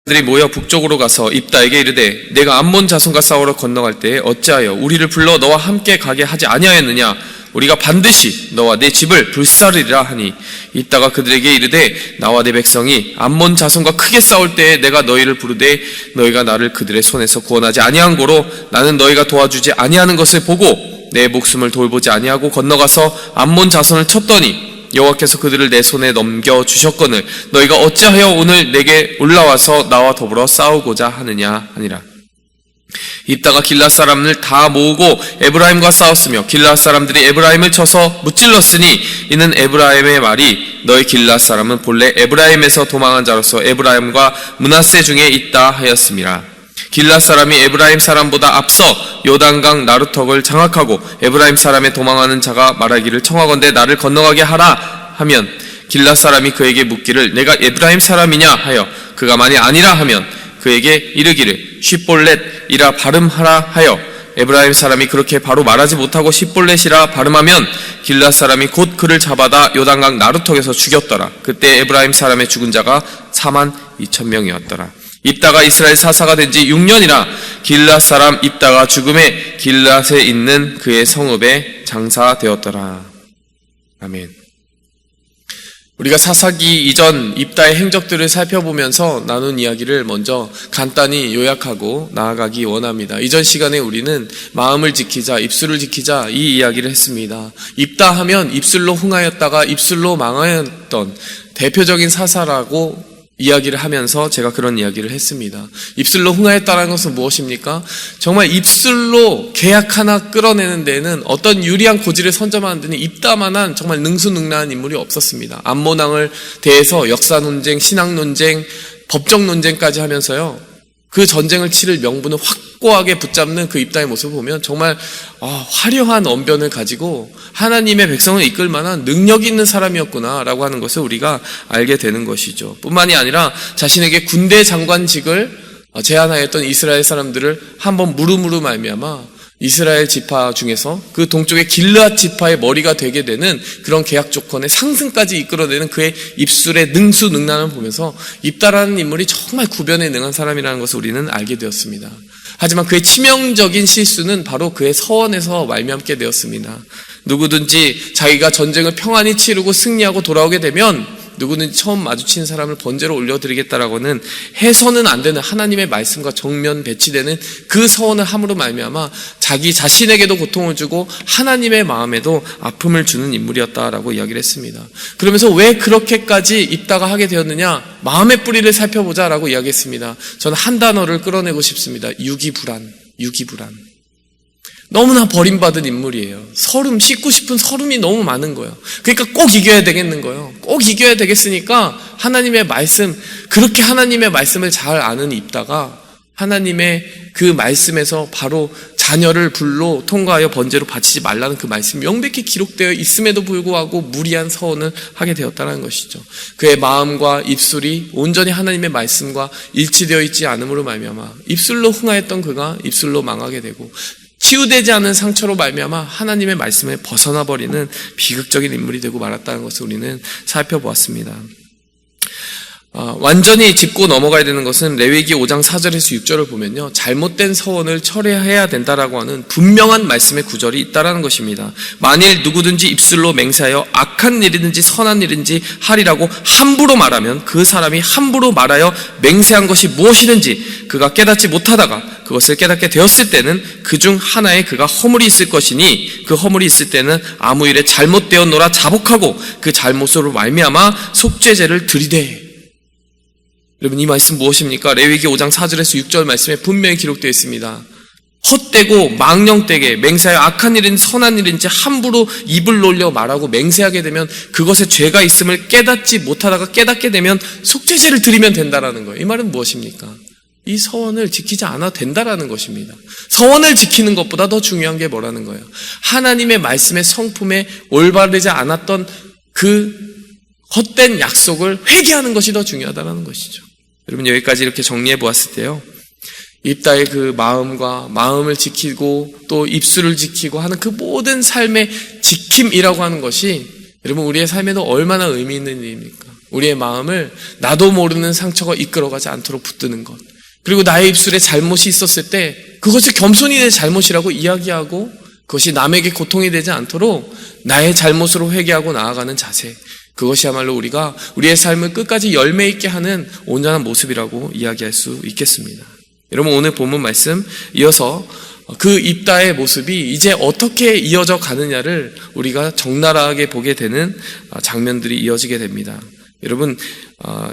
들이 모여 북쪽으로 가서 입다에게 이르되 내가 암몬 자손과 싸우러 건너갈 때에 어찌하여 우리를 불러 너와 함께 가게 하지 아니하였느냐? 우리가 반드시 너와 내 집을 불사르리라 하니 입다가 그들에게 이르되 나와 내 백성이 암몬 자손과 크게 싸울 때에 내가 너희를 부르되 너희가 나를 그들의 손에서 구원하지 아니한 고로 나는 너희가 도와주지 아니하는 것을 보고 내 목숨을 돌보지 아니하고 건너가서 암몬 자손을 쳤더니 여호와께서 그들을 내 손에 넘겨주셨거늘 너희가 어찌하여 오늘 내게 올라와서 나와 더불어 싸우고자 하느냐 하니라. 입다가 길앗 사람을 다 모으고 에브라임과 싸웠으며 길앗 사람들이 에브라임을 쳐서 무찔렀으니 이는 에브라임의 말이 너희 길앗 사람은 본래 에브라임에서 도망한 자로서 에브라임과 므낫세 중에 있다 하였음이라. 길앗 사람이 에브라임 사람보다 앞서 요단강 나루턱을 장악하고 에브라임 사람의 도망하는 자가 말하기를 청하건대 나를 건너가게 하라 하면 길앗 사람이 그에게 묻기를 내가 에브라임 사람이냐 하여 그가 만일 아니라 하면 그에게 이르기를 쉿볼렛이라 발음하라 하여 에브라임 사람이 그렇게 바로 말하지 못하고 쉿볼렛이라 발음하면 길앗 사람이 곧 그를 잡아다 요단강 나루턱에서 죽였더라. 그때 에브라임 사람의 죽은 자가 42,000명이었더라. 입다가 이스라엘 사사가 된 지 6년이라 길앗 사람 입다가 죽음에 길앗에 있는 그의 성읍에 장사되었더라. 아멘. 우리가 사사기 이전 입다의 행적들을 살펴보면서 나눈 이야기를 먼저 간단히 요약하고 나아가기 원합니다. 이전 시간에 우리는 마음을 지키자, 입술을 지키자 이 이야기를 했습니다. 입다 하면 입술로 흥하였다가 입술로 망하였던 대표적인 사사라고 이야기를 하면서 제가 그런 이야기를 했습니다. 입술로 흥하였다는 것은 무엇입니까? 정말 입술로 계약 하나 끌어내는 데는 어떤 유리한 고지를 선점하는 데는 입다만한 정말 능수능란한 인물이 없었습니다. 암몬왕을 대해서 역사 논쟁, 신학 논쟁, 법적 논쟁까지 하면서요. 그 전쟁을 치를 명분을 확고하게 붙잡는 그 입다의 모습을 보면 정말 화려한 언변을 가지고 하나님의 백성을 이끌 만한 능력이 있는 사람이었구나라고 하는 것을 우리가 알게 되는 것이죠. 뿐만이 아니라 자신에게 군대 장관직을 제안하였던 이스라엘 사람들을 한번 물음으로 말미암아 이스라엘 지파 중에서 그 동쪽의 길르앗 지파의 머리가 되게 되는 그런 계약 조건의 상승까지 이끌어내는 그의 입술의 능수능란을 보면서 입다라는 인물이 정말 구변에 능한 사람이라는 것을 우리는 알게 되었습니다. 하지만 그의 치명적인 실수는 바로 그의 서원에서 말미암게 되었습니다. 누구든지 자기가 전쟁을 평안히 치르고 승리하고 돌아오게 되면 누구든지 처음 마주치는 사람을 번제로 올려드리겠다라고는 해서는 안 되는 하나님의 말씀과 정면 배치되는 그 서원을 함으로 말미암아 자기 자신에게도 고통을 주고 하나님의 마음에도 아픔을 주는 인물이었다라고 이야기를 했습니다. 그러면서 왜 그렇게까지 입다가 하게 되었느냐? 마음의 뿌리를 살펴보자라고 이야기했습니다. 저는 한 단어를 끌어내고 싶습니다. 유기불안. 너무나 버림받은 인물이에요. 씻고 싶은 서름이 너무 많은 거예요. 그러니까 꼭 이겨야 되겠는 거예요. 꼭 이겨야 되겠으니까 하나님의 말씀, 그렇게 하나님의 말씀을 잘 아는 입다가 하나님의 그 말씀에서 바로 자녀를 불로 통과하여 번제로 바치지 말라는 그 말씀이 명백히 기록되어 있음에도 불구하고 무리한 서원을 하게 되었다는 것이죠. 그의 마음과 입술이 온전히 하나님의 말씀과 일치되어 있지 않음으로 말미암아 입술로 흥하였던 그가 입술로 망하게 되고 치유되지 않은 상처로 말미암아 하나님의 말씀에 벗어나 버리는 비극적인 인물이 되고 말았다는 것을 우리는 살펴보았습니다. 완전히 짚고 넘어가야 되는 것은 레위기 5장 4절에서 6절을 보면요, 잘못된 서원을 철회해야 된다라고 하는 분명한 말씀의 구절이 있다라는 것입니다. 만일 누구든지 입술로 맹세하여 악한 일이든지 선한 일인지 하리라고 함부로 말하면 그 사람이 함부로 말하여 맹세한 것이 무엇이든지 그가 깨닫지 못하다가 그것을 깨닫게 되었을 때는 그 중 하나에 그가 허물이 있을 것이니 그 허물이 있을 때는 아무 일에 잘못되었노라 자복하고 그 잘못으로 말미암아 속죄제를 드리되. 여러분, 이 말씀 무엇입니까? 레위기 5장 4절에서 6절 말씀에 분명히 기록되어 있습니다. 헛되고 망령되게 맹세하여 악한 일인지 선한 일인지 함부로 입을 놀려 말하고 맹세하게 되면 그것에 죄가 있음을 깨닫지 못하다가 깨닫게 되면 속죄제를 드리면 된다라는 거예요. 이 말은 무엇입니까? 이 서원을 지키지 않아도 된다라는 것입니다. 서원을 지키는 것보다 더 중요한 게 뭐라는 거예요? 하나님의 말씀의 성품에 올바르지 않았던 그 헛된 약속을 회개하는 것이 더 중요하다는 것이죠. 여러분, 여기까지 이렇게 정리해 보았을 때요, 입다의 그 마음을 지키고 또 입술을 지키고 하는 그 모든 삶의 지킴이라고 하는 것이 여러분 우리의 삶에도 얼마나 의미 있는 일입니까? 우리의 마음을 나도 모르는 상처가 이끌어가지 않도록 붙드는 것. 그리고 나의 입술에 잘못이 있었을 때 그것을 겸손히 내 잘못이라고 이야기하고 그것이 남에게 고통이 되지 않도록 나의 잘못으로 회개하고 나아가는 자세. 그것이야말로 우리가 우리의 삶을 끝까지 열매 있게 하는 온전한 모습이라고 이야기할 수 있겠습니다. 여러분, 오늘 본문 말씀 이어서 그 입다의 모습이 이제 어떻게 이어져 가느냐를 우리가 적나라하게 보게 되는 장면들이 이어지게 됩니다. 여러분,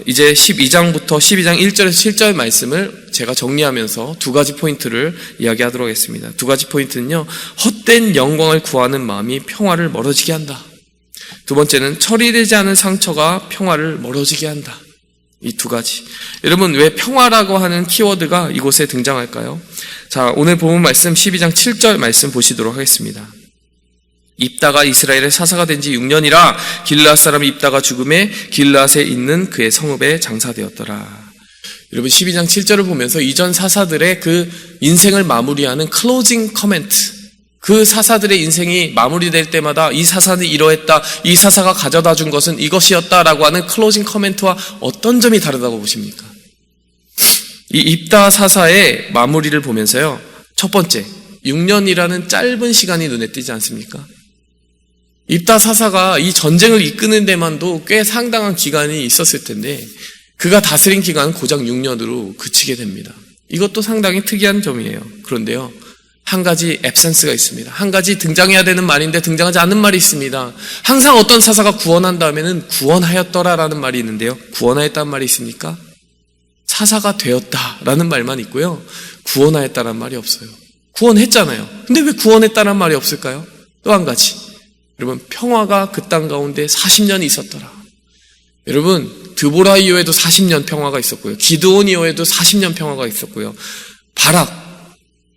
이제 12장부터 12장 1절에서 7절 말씀을 제가 정리하면서 두 가지 포인트를 이야기하도록 하겠습니다. 두 가지 포인트는요, 헛된 영광을 구하는 마음이 평화를 멀어지게 한다. 두 번째는 처리되지 않은 상처가 평화를 멀어지게 한다. 이 두 가지. 여러분, 왜 평화라고 하는 키워드가 이곳에 등장할까요? 자, 오늘 본문 말씀 12장 7절 말씀 보시도록 하겠습니다. 입다가 이스라엘의 사사가 된 지 6년이라 길르앗 사람 입다가 죽음에 길르앗에 있는 그의 성읍에 장사되었더라. 여러분, 12장 7절을 보면서 이전 사사들의 그 인생을 마무리하는 클로징 커멘트, 그 사사들의 인생이 마무리될 때마다 이 사사는 이러했다, 이 사사가 가져다 준 것은 이것이었다라고 하는 클로징 커멘트와 어떤 점이 다르다고 보십니까? 이 입다 사사의 마무리를 보면서요, 첫 번째, 6년이라는 짧은 시간이 눈에 띄지 않습니까? 입다 사사가 이 전쟁을 이끄는 데만도 꽤 상당한 기간이 있었을 텐데 그가 다스린 기간은 고작 6년으로 그치게 됩니다. 이것도 상당히 특이한 점이에요. 그런데요, 한 가지 앱센스가 있습니다. 한 가지 등장해야 되는 말인데 등장하지 않는 말이 있습니다. 항상 어떤 사사가 구원한 다음에는 구원하였더라라는 말이 있는데요, 구원하였다는 말이 있습니까? 사사가 되었다라는 말만 있고요, 구원하였다는 말이 없어요. 구원했잖아요. 근데 왜 구원했다는 말이 없을까요? 또 한 가지, 여러분, 평화가 그 땅 가운데 40년이 있었더라. 여러분, 드보라 이후에도 40년 평화가 있었고요, 기드온 이후에도 40년 평화가 있었고요, 바락,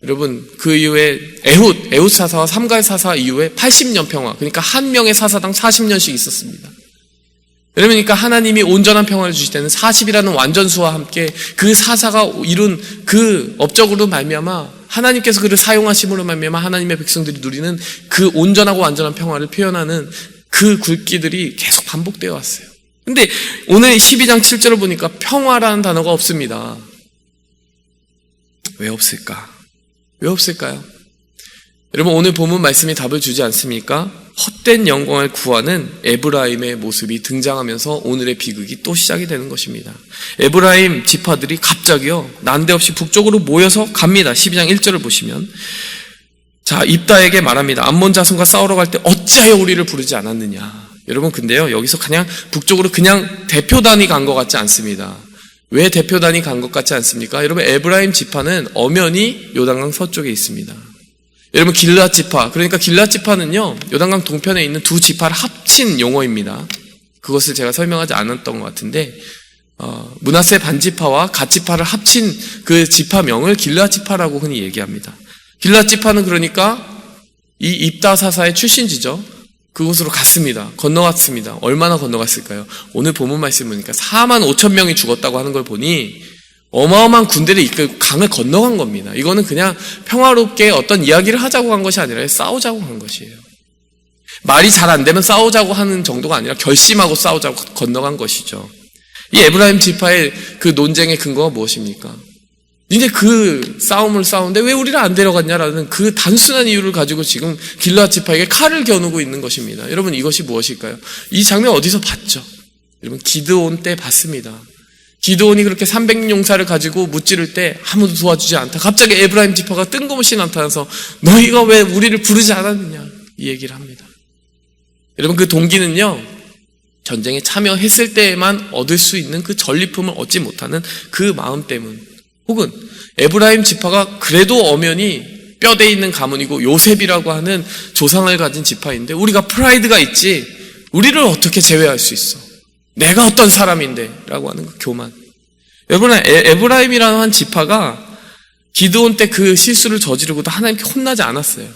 여러분, 그 이후에 에훗 사사와 삼갈 사사 이후에 80년 평화, 그러니까 한 명의 사사당 40년씩 있었습니다. 여러분, 그러니까 하나님이 온전한 평화를 주실 때는 40이라는 완전수와 함께 그 사사가 이룬 그 업적으로 말미암아 하나님께서 그를 사용하심으로 말미암아 하나님의 백성들이 누리는 그 온전하고 완전한 평화를 표현하는 그 굵기들이 계속 반복되어 왔어요. 근데 오늘 12장 7절을 보니까 평화라는 단어가 없습니다. 왜 없을까? 왜 없을까요? 여러분, 오늘 본문 말씀이 답을 주지 않습니까? 헛된 영광을 구하는 에브라임의 모습이 등장하면서 오늘의 비극이 또 시작이 되는 것입니다. 에브라임 지파들이 갑자기요, 난데없이 북쪽으로 모여서 갑니다. 12장 1절을 보시면, 자, 입다에게 말합니다. 암몬 자손과 싸우러 갈 때 어찌하여 우리를 부르지 않았느냐. 여러분, 근데요, 여기서 그냥 북쪽으로 그냥 대표단이 간 것 같지 않습니다. 왜 대표단이 간 것 같지 않습니까? 여러분, 에브라임 지파는 엄연히 요단강 서쪽에 있습니다. 여러분, 길르앗 지파, 그러니까 길르앗 지파는요, 요단강 동편에 있는 두 지파를 합친 용어입니다. 그것을 제가 설명하지 않았던 것 같은데, 므낫세 반지파와 갓지파를 합친 그 지파명을 길르앗 지파라고 흔히 얘기합니다. 길르앗 지파는 그러니까 이 입다 사사의 출신지죠. 그곳으로 갔습니다. 건너갔습니다. 얼마나 건너갔을까요? 오늘 본문 말씀 보니까 4만 5천 명이 죽었다고 하는 걸 보니 어마어마한 군대를 이끌고 강을 건너간 겁니다. 이거는 그냥 평화롭게 어떤 이야기를 하자고 한 것이 아니라 싸우자고 한 것이에요. 말이 잘 안 되면 싸우자고 하는 정도가 아니라 결심하고 싸우자고 건너간 것이죠. 이 에브라임 지파의 그 논쟁의 근거가 무엇입니까? 이제 그 싸움을 싸우는데 왜 우리를 안 데려갔냐라는 그 단순한 이유를 가지고 지금 길르앗 지파에게 칼을 겨누고 있는 것입니다. 여러분, 이것이 무엇일까요? 이 장면 어디서 봤죠? 여러분, 기드온 때 봤습니다. 기드온이 그렇게 300용사를 가지고 무찌를 때 아무도 도와주지 않다. 갑자기 에브라임 지파가 뜬금없이 나타나서 너희가 왜 우리를 부르지 않았느냐, 이 얘기를 합니다. 여러분, 그 동기는요, 전쟁에 참여했을 때에만 얻을 수 있는 그 전리품을 얻지 못하는 그 마음 때문, 혹은 에브라임 지파가 그래도 엄연히 뼈대 있는 가문이고 요셉이라고 하는 조상을 가진 지파인데 우리가 프라이드가 있지, 우리를 어떻게 제외할 수 있어, 내가 어떤 사람인데 라고 하는 그 교만. 여러분, 에브라임이라는 한 지파가 기드온 때 그 실수를 저지르고도 하나님께 혼나지 않았어요.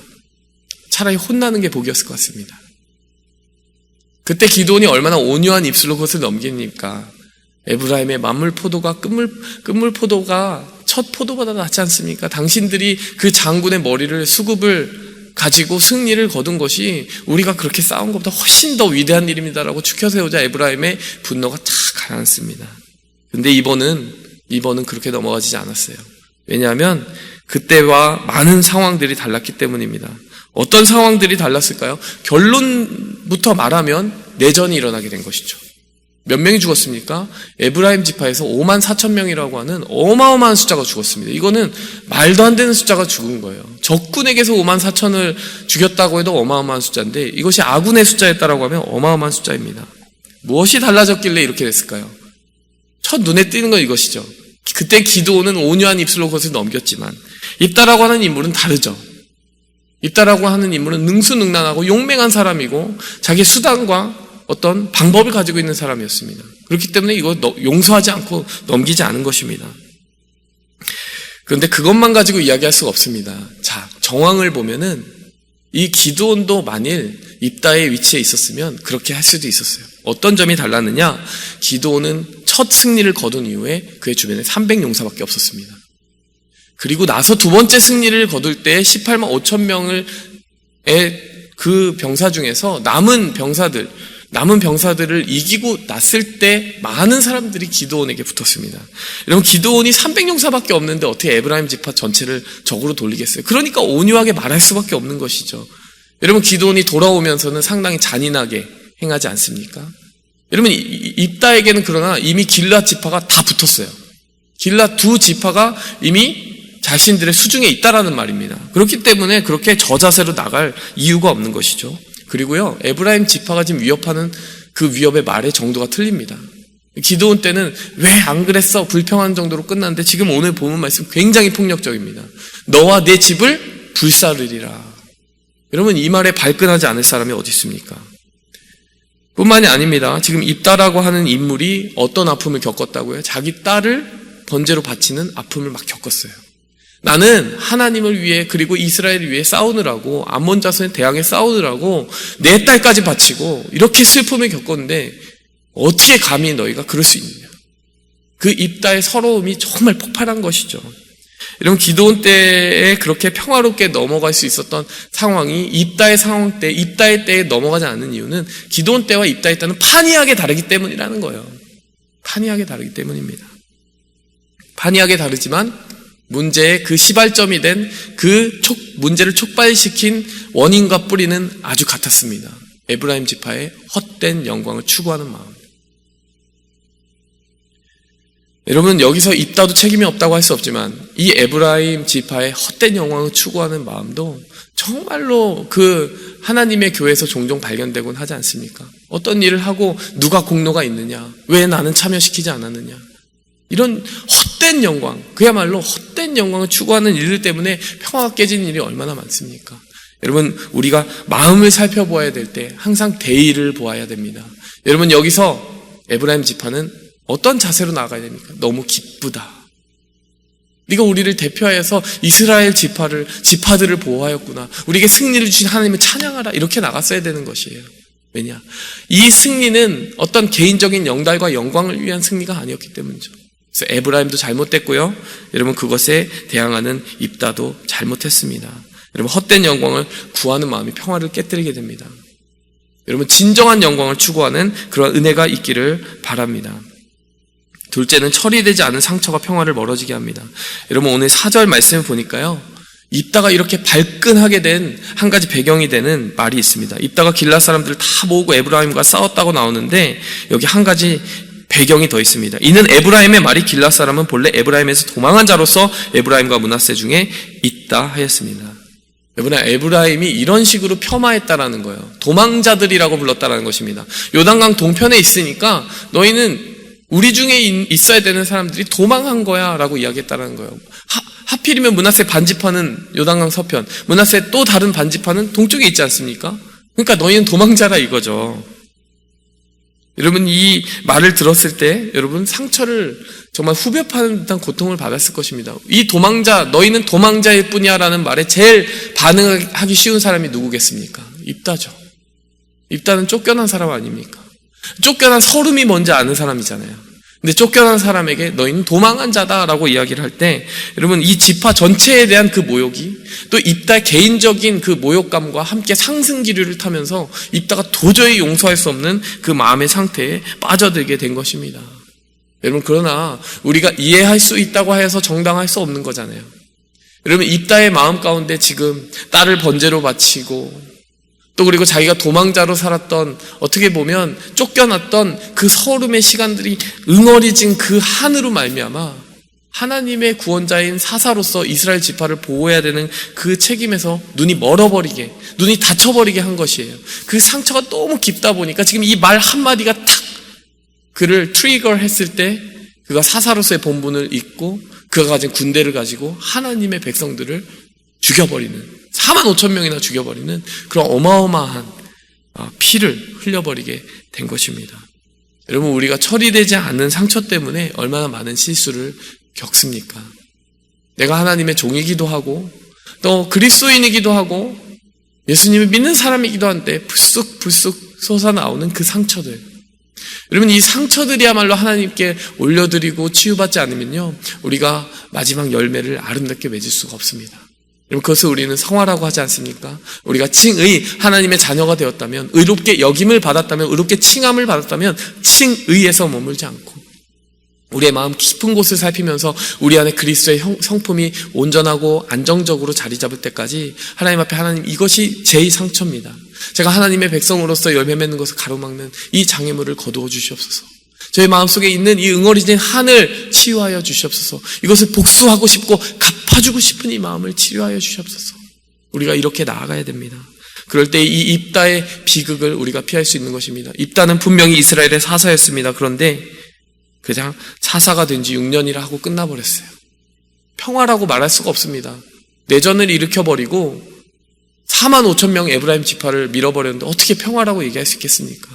차라리 혼나는 게 복이었을 것 같습니다. 그때 기드온이 얼마나 온유한 입술로 그것을 넘깁니까? 에브라임의 만물 포도가 끝물 포도가 첫 포도보다 낫지 않습니까? 당신들이 그 장군의 머리를 수급을 가지고 승리를 거둔 것이 우리가 그렇게 싸운 것보다 훨씬 더 위대한 일입니다라고 추켜세우자 에브라임의 분노가 다 가라앉습니다. 근데 이번은 그렇게 넘어가지 않았어요. 왜냐하면 그때와 많은 상황들이 달랐기 때문입니다. 어떤 상황들이 달랐을까요? 결론부터 말하면 내전이 일어나게 된 것이죠. 몇 명이 죽었습니까? 에브라임 지파에서 5만 4천 명이라고 하는 어마어마한 숫자가 죽었습니다. 이거는 말도 안 되는 숫자가 죽은 거예요. 적군에게서 5만 4천을 죽였다고 해도 어마어마한 숫자인데 이것이 아군의 숫자였다라고 하면 어마어마한 숫자입니다. 무엇이 달라졌길래 이렇게 됐을까요? 첫 눈에 띄는 건 이것이죠. 그때 기드온은 온유한 입술로 그것을 넘겼지만 입다라고 하는 인물은 다르죠. 입다라고 하는 인물은 능수능란하고 용맹한 사람이고 자기 수단과 어떤 방법을 가지고 있는 사람이었습니다. 그렇기 때문에 이거 용서하지 않고 넘기지 않은 것입니다. 그런데 그것만 가지고 이야기할 수가 없습니다. 자, 정황을 보면은 이 기드온도 만일 입다의 위치에 있었으면 그렇게 할 수도 있었어요. 어떤 점이 달랐느냐? 기드온은 첫 승리를 거둔 이후에 그의 주변에 300용사밖에 없었습니다. 그리고 나서 두 번째 승리를 거둘 때 18만 5천 명을 그 병사 중에서 남은 병사들을 이기고 났을 때 많은 사람들이 기드온에게 붙었습니다. 여러분, 기드온이 300용사밖에 없는데 어떻게 에브라임 지파 전체를 적으로 돌리겠어요? 그러니까 온유하게 말할 수밖에 없는 것이죠. 여러분, 기드온이 돌아오면서는 상당히 잔인하게 행하지 않습니까? 여러분, 입다에게는 그러나 이미 길앗 지파가 다 붙었어요. 길앗 두 지파가 이미 자신들의 수중에 있다라는 말입니다. 그렇기 때문에 그렇게 저자세로 나갈 이유가 없는 것이죠. 그리고요, 에브라임 지파가 지금 위협하는 그 위협의 말의 정도가 틀립니다. 기드온 때는 왜 안 그랬어? 불평한 정도로 끝났는데 지금 오늘 보는 말씀 굉장히 폭력적입니다. 너와 내 집을 불사르리라. 여러분, 이 말에 발끈하지 않을 사람이 어디 있습니까? 뿐만이 아닙니다. 지금 입다라고 하는 인물이 어떤 아픔을 겪었다고요? 자기 딸을 번제로 바치는 아픔을 막 겪었어요. 나는 하나님을 위해 그리고 이스라엘을 위해 싸우느라고 암몬 자손에 대항해 싸우느라고 내 딸까지 바치고 이렇게 슬픔을 겪었는데 어떻게 감히 너희가 그럴 수 있느냐. 그 입다의 서러움이 정말 폭발한 것이죠. 여러분, 기드온 때에 그렇게 평화롭게 넘어갈 수 있었던 상황이 입다의 상황 때, 입다의 때에 넘어가지 않는 이유는 기드온 때와 입다의 때는 판이하게 다르기 때문이라는 거예요. 판이하게 다르기 때문입니다. 판이하게 다르지만 문제의 그 시발점이 된 그 문제를 촉발시킨 원인과 뿌리는 아주 같았습니다. 에브라임 지파의 헛된 영광을 추구하는 마음. 여러분, 여기서 입다도 책임이 없다고 할 수 없지만 이 에브라임 지파의 헛된 영광을 추구하는 마음도 정말로 그 하나님의 교회에서 종종 발견되곤 하지 않습니까? 어떤 일을 하고 누가 공로가 있느냐? 왜 나는 참여시키지 않았느냐? 이런 헛된 영광, 그야말로 헛된 영광을 추구하는 일들 때문에 평화가 깨지는 일이 얼마나 많습니까? 여러분, 우리가 마음을 살펴보아야 될 때 항상 대의를 보아야 됩니다. 여러분, 여기서 에브라임 지파는 어떤 자세로 나아가야 됩니까? 너무 기쁘다. 네가 우리를 대표하여서 이스라엘 지파들을 보호하였구나. 우리에게 승리를 주신 하나님을 찬양하라. 이렇게 나갔어야 되는 것이에요. 왜냐? 이 승리는 어떤 개인적인 영달과 영광을 위한 승리가 아니었기 때문이죠. 그래서 에브라임도 잘못됐고요. 여러분, 그것에 대항하는 입다도 잘못했습니다. 여러분, 헛된 영광을 구하는 마음이 평화를 깨뜨리게 됩니다. 여러분, 진정한 영광을 추구하는 그런 은혜가 있기를 바랍니다. 둘째는 처리되지 않은 상처가 평화를 멀어지게 합니다. 여러분, 오늘 4절 말씀을 보니까요, 입다가 이렇게 발끈하게 된 한 가지 배경이 되는 말이 있습니다. 입다가 길앗 사람들을 다 모으고 에브라임과 싸웠다고 나오는데 여기 한 가지 배경이 더 있습니다. 이는 에브라임의 말이 길앗 사람은 본래 에브라임에서 도망한 자로서 에브라임과 므낫세 중에 있다 하였습니다. 여러분, 에브라임이 이런 식으로 폄하했다라는 거예요. 도망자들이라고 불렀다라는 것입니다. 요단강 동편에 있으니까 너희는 우리 중에 있어야 되는 사람들이 도망한 거야 라고 이야기했다는 거예요. 하필이면 므낫세 반지파는 요단강 서편, 므낫세 또 다른 반지파는 동쪽에 있지 않습니까? 그러니까 너희는 도망자라 이거죠. 여러분, 이 말을 들었을 때 여러분 상처를 정말 후벼파는 듯한 고통을 받았을 것입니다. 이 도망자, 너희는 도망자일 뿐이야 라는 말에 제일 반응하기 쉬운 사람이 누구겠습니까? 입다죠. 입다는 쫓겨난 사람 아닙니까? 쫓겨난 서름이 뭔지 아는 사람이잖아요. 근데 쫓겨난 사람에게 너희는 도망한 자다라고 이야기를 할 때, 여러분 이 지파 전체에 대한 그 모욕이 또 입다의 개인적인 그 모욕감과 함께 상승 기류를 타면서 입다가 도저히 용서할 수 없는 그 마음의 상태에 빠져들게 된 것입니다. 여러분, 그러나 우리가 이해할 수 있다고 해서 정당할 수 없는 거잖아요. 여러분, 입다의 마음 가운데 지금 딸을 번제로 바치고 또 그리고 자기가 도망자로 살았던, 어떻게 보면 쫓겨났던 그 서름의 시간들이 응어리진 그 한으로 말미암아 하나님의 구원자인 사사로서 이스라엘 지파를 보호해야 되는 그 책임에서 눈이 멀어버리게, 눈이 닫혀버리게 한 것이에요. 그 상처가 너무 깊다 보니까 지금 이 말 한마디가 탁 그를 트리거 했을 때 그가 사사로서의 본분을 잊고 그가 가진 군대를 가지고 하나님의 백성들을 죽여버리는, 45,000명이나 죽여버리는 그런 어마어마한 피를 흘려버리게 된 것입니다. 여러분, 우리가 처리되지 않는 상처 때문에 얼마나 많은 실수를 겪습니까? 내가 하나님의 종이기도 하고 또 그리스도인이기도 하고 예수님을 믿는 사람이기도 한데 불쑥 솟아나오는 그 상처들, 여러분, 이 상처들이야말로 하나님께 올려드리고 치유받지 않으면요, 우리가 마지막 열매를 아름답게 맺을 수가 없습니다. 여러분, 그것을 우리는 성화라고 하지 않습니까? 우리가 칭의, 하나님의 자녀가 되었다면, 의롭게 여김을 받았다면, 의롭게 칭함을 받았다면 칭의에서 머물지 않고 우리의 마음 깊은 곳을 살피면서 우리 안에 그리스도의 성품이 온전하고 안정적으로 자리 잡을 때까지 하나님 앞에, 하나님, 이것이 제 상처입니다. 제가 하나님의 백성으로서 열매 맺는 것을 가로막는 이 장애물을 거두어 주시옵소서. 저희 마음속에 있는 이 응어리진 한을 치유하여 주시옵소서. 이것을 복수하고 싶고 갚아주고 싶은 이 마음을 치료하여 주시옵소서. 우리가 이렇게 나아가야 됩니다. 그럴 때 이 입다의 비극을 우리가 피할 수 있는 것입니다. 입다는 분명히 이스라엘의 사사였습니다. 그런데 그냥 사사가 된 지 6년이라 하고 끝나버렸어요. 평화라고 말할 수가 없습니다. 내전을 일으켜버리고 45,000명 에브라임 지파를 밀어버렸는데 어떻게 평화라고 얘기할 수 있겠습니까?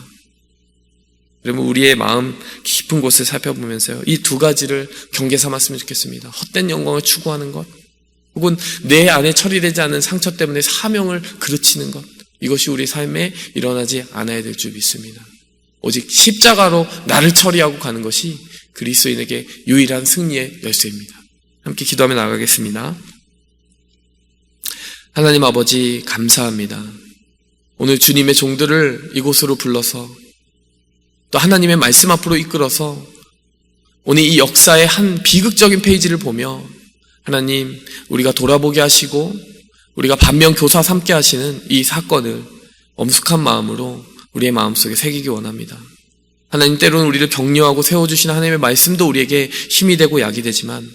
여러분, 우리의 마음 깊은 곳을 살펴보면서요, 이 두 가지를 경계 삼았으면 좋겠습니다. 헛된 영광을 추구하는 것, 혹은 내 안에 처리되지 않은 상처 때문에 사명을 그르치는 것, 이것이 우리 삶에 일어나지 않아야 될 줄 믿습니다. 오직 십자가로 나를 처리하고 가는 것이 그리스도인에게 유일한 승리의 열쇠입니다. 함께 기도하며 나가겠습니다. 하나님 아버지, 감사합니다. 오늘 주님의 종들을 이곳으로 불러서 또 하나님의 말씀 앞으로 이끌어서 오늘 이 역사의 한 비극적인 페이지를 보며 하나님, 우리가 돌아보게 하시고 우리가 반면교사 삼게 하시는 이 사건을 엄숙한 마음으로 우리의 마음속에 새기기 원합니다. 하나님, 때로는 우리를 격려하고 세워주시는 하나님의 말씀도 우리에게 힘이 되고 약이 되지만,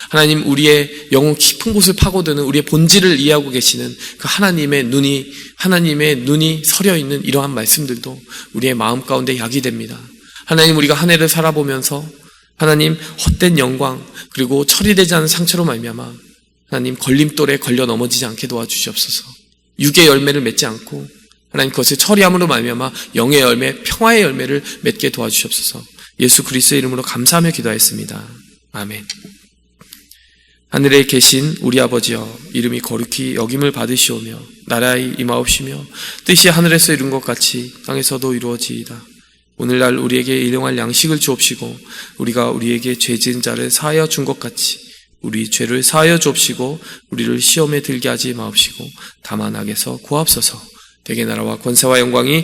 하나님, 우리의 영혼 깊은 곳을 파고드는 우리의 본질을 이해하고 계시는 그 하나님의 눈이 서려 있는 이러한 말씀들도 우리의 마음 가운데 약이 됩니다. 하나님, 우리가 한 해를 살아보면서 하나님, 헛된 영광 그리고 처리되지 않은 상처로 말미암아 하나님, 걸림돌에 걸려 넘어지지 않게 도와주시옵소서. 육의 열매를 맺지 않고 하나님, 그것을 처리함으로 말미암아 영의 열매, 평화의 열매를 맺게 도와주시옵소서. 예수 그리스도의 이름으로 감사하며 기도하였습니다. 아멘. 하늘에 계신 우리 아버지여, 이름이 거룩히 여김을 받으시오며 나라의 임하옵시며 뜻이 하늘에서 이룬 것 같이 땅에서도 이루어지이다. 오늘날 우리에게 일용할 양식을 주옵시고 우리가 우리에게 죄 지은 자를 사하여 준 것 같이 우리 죄를 사하여 주옵시고 우리를 시험에 들게 하지 마옵시고 다만 악에서 구하옵소서. 대개 나라와 권세와 영광이